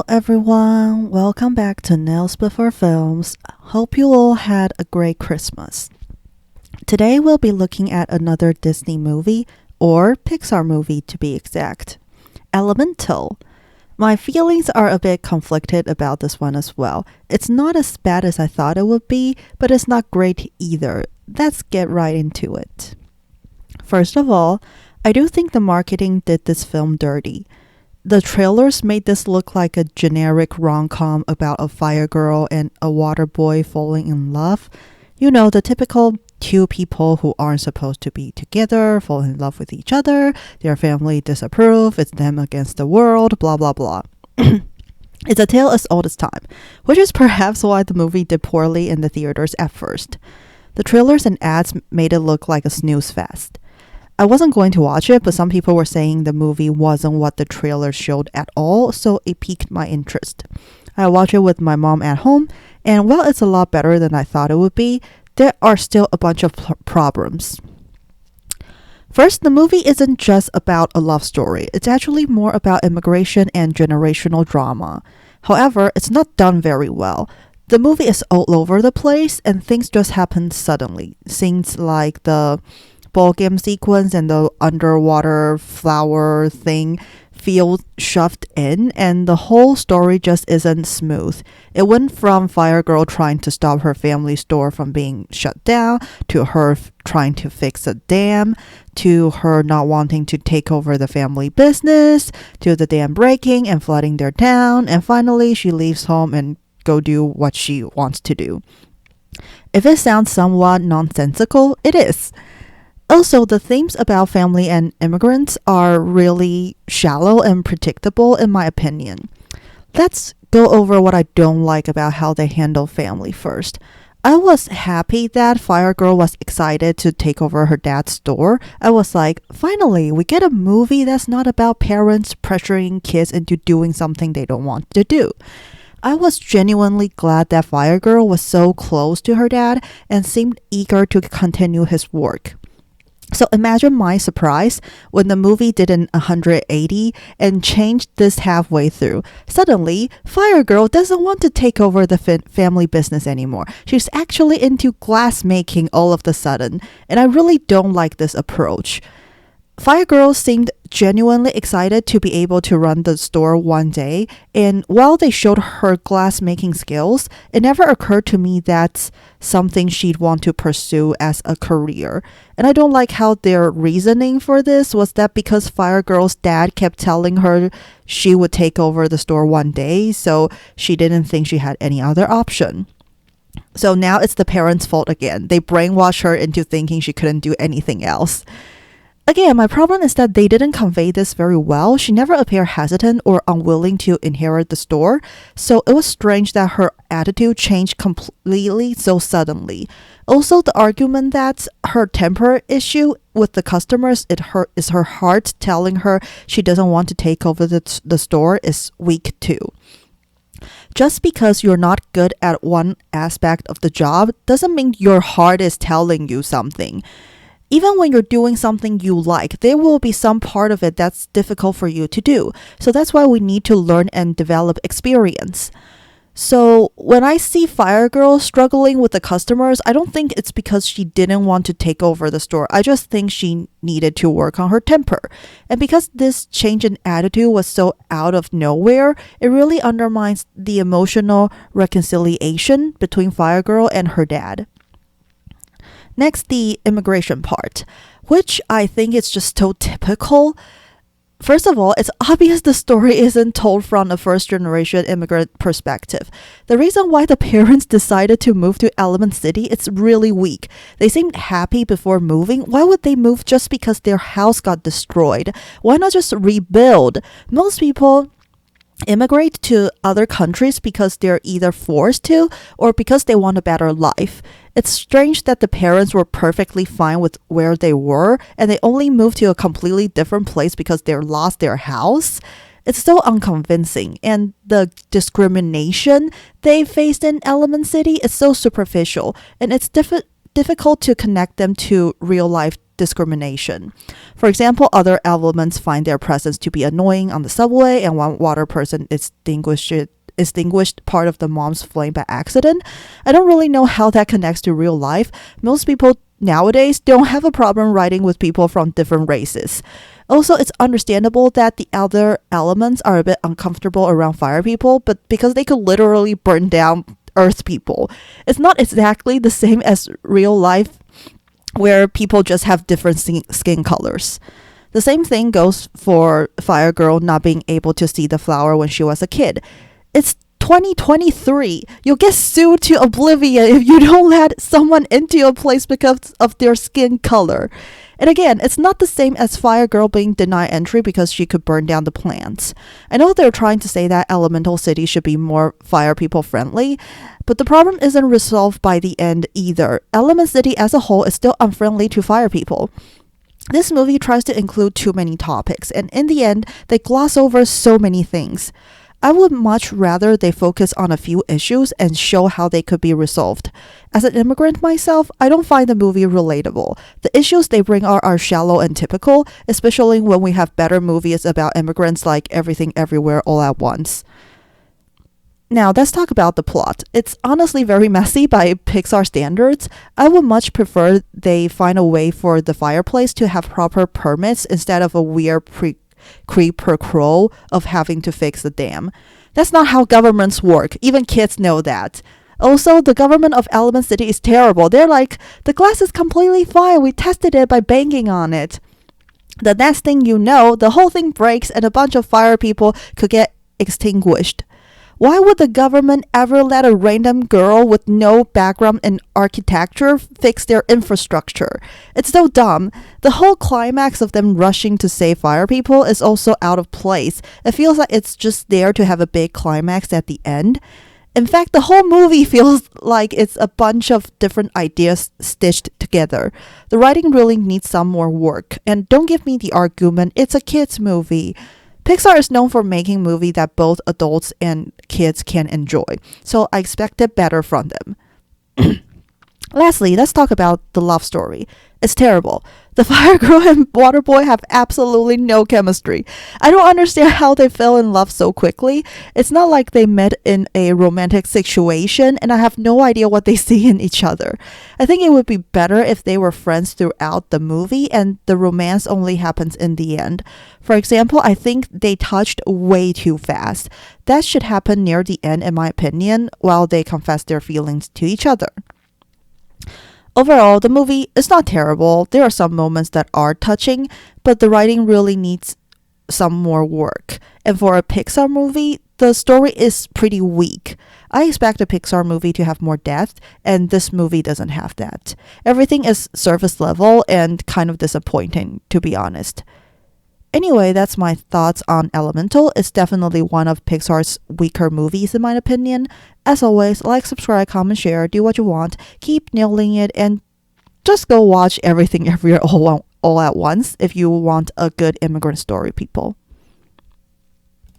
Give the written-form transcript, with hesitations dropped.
everyone, welcome back to Nails Before Films. Hope you all had a great Christmas. Today we'll be looking at another Disney movie, or Pixar movie to be exact. Elemental. My feelings are a bit conflicted about this one as well. It's not as bad as I thought it would be, but it's not great either. Let's get right into it. First of all, I do think the marketing did this film dirty. The trailers made this look like a generic rom-com about a fire girl and a water boy falling in love. You know, the typical two people who aren't supposed to be together, fall in love with each other, their family disapprove, it's them against the world, blah blah blah. It's a tale as old as time, which is perhaps why the movie did poorly in the theaters at first. The trailers and ads made it look like a snooze fest. I wasn't going to watch it, but some people were saying the movie wasn't what the trailer showed at all, so it piqued my interest. I watched it with my mom at home, and while it's a lot better than I thought it would be, there are still a bunch of problems. First, the movie isn't just about a love story. It's actually more about immigration and generational drama. However, it's not done very well. The movie is all over the place, and things just happen suddenly. Scenes like the ball game sequence and the underwater flower thing feel shoved in, and the whole story just isn't smooth. It went from Fire Girl trying to stop her family store from being shut down, to her trying to fix a dam, to her not wanting to take over the family business, to the dam breaking and flooding their town, and finally she leaves home and go do what she wants to do. If it sounds somewhat nonsensical, it is. Also, the themes about family and immigrants are really shallow and predictable in my opinion. Let's go over what I don't like about how they handle family first. I was happy that Fire Girl was excited to take over her dad's store. I was like, finally, we get a movie that's not about parents pressuring kids into doing something they don't want to do. I was genuinely glad that Fire Girl was so close to her dad and seemed eager to continue his work. So imagine my surprise when the movie did an 180 and changed this halfway through. Suddenly, Fire Girl doesn't want to take over the family business anymore. She's actually into glass making all of the sudden, and I really don't like this approach. Fire Girl seemed genuinely excited to be able to run the store one day, and while they showed her glass making skills, it never occurred to me that's something she'd want to pursue as a career. And I don't like how their reasoning for this was that because Fire Girl's dad kept telling her she would take over the store one day, so she didn't think she had any other option. So now it's the parents' fault again. They brainwashed her into thinking she couldn't do anything else. Again, my problem is that they didn't convey this very well. She never appeared hesitant or unwilling to inherit the store, so it was strange that her attitude changed completely so suddenly. Also, the argument that her temper issue with the customers is her heart telling her she doesn't want to take over the store is weak too. Just because you're not good at one aspect of the job doesn't mean your heart is telling you something. Even when you're doing something you like, there will be some part of it that's difficult for you to do. So that's why we need to learn and develop experience. So when I see Fire Girl struggling with the customers, I don't think it's because she didn't want to take over the store. I just think she needed to work on her temper. And because this change in attitude was so out of nowhere, it really undermines the emotional reconciliation between Fire Girl and her dad. Next, the immigration part, which I think is just so typical. First of all, it's obvious the story isn't told from a first-generation immigrant perspective. The reason why the parents decided to move to Element City is really weak. They seemed happy before moving. Why would they move just because their house got destroyed? Why not just rebuild? Most people immigrate to other countries because they're either forced to or because they want a better life. It's strange that the parents were perfectly fine with where they were and they only moved to a completely different place because they lost their house. It's so unconvincing, and the discrimination they faced in Element City is so superficial, and it's difficult to connect them to real life discrimination. For example, other elements find their presence to be annoying on the subway, and one water person extinguished part of the mom's flame by accident. I don't really know how that connects to real life. Most people nowadays don't have a problem riding with people from different races. Also, it's understandable that the other elements are a bit uncomfortable around fire people, but because they could literally burn down earth people. It's not exactly the same as real life where people just have different skin colors. The same thing goes for Fire Girl not being able to see the flower when she was a kid. It's 2023. You'll get sued to oblivion if you don't let someone into a place because of their skin color. And again, it's not the same as Fire Girl being denied entry because she could burn down the plants. I know they're trying to say that Elemental City should be more fire people friendly, but the problem isn't resolved by the end either. Element City as a whole is still unfriendly to fire people. This movie tries to include too many topics, and in the end, they gloss over so many things. I would much rather they focus on a few issues and show how they could be resolved. As an immigrant myself, I don't find the movie relatable. The issues they bring are shallow and typical, especially when we have better movies about immigrants like Everything Everywhere All at Once. Now, let's talk about the plot. It's honestly very messy by Pixar standards. I would much prefer they find a way for the fireplace to have proper permits instead of a weird quid pro quo of having to fix the dam. That's not how governments work. Even kids know that. Also, the government of Element City is terrible. They're like, the glass is completely fine. We tested it by banging on it. The next thing you know, the whole thing breaks and a bunch of fire people could get extinguished. Why would the government ever let a random girl with no background in architecture fix their infrastructure? It's so dumb. The whole climax of them rushing to save fire people is also out of place. It feels like it's just there to have a big climax at the end. In fact, the whole movie feels like it's a bunch of different ideas stitched together. The writing really needs some more work. And don't give me the argument, it's a kids' movie. Pixar is known for making movies that both adults and kids can enjoy, so I expected better from them. Lastly, let's talk about the love story. It's terrible. The Fire Girl and Water Boy have absolutely no chemistry. I don't understand how they fell in love so quickly. It's not like they met in a romantic situation, and I have no idea what they see in each other. I think it would be better if they were friends throughout the movie and the romance only happens in the end. For example, I think they touched way too fast. That should happen near the end, in my opinion, while they confess their feelings to each other. Overall, the movie is not terrible. There are some moments that are touching, but the writing really needs some more work. And for a Pixar movie, the story is pretty weak. I expect a Pixar movie to have more depth, and this movie doesn't have that. Everything is surface level and kind of disappointing, to be honest. Anyway, that's my thoughts on Elemental. It's definitely one of Pixar's weaker movies in my opinion. As always, like, subscribe, comment, share, do what you want, keep nailing it, and just go watch Everything Everywhere all at once if you want a good immigrant story, people.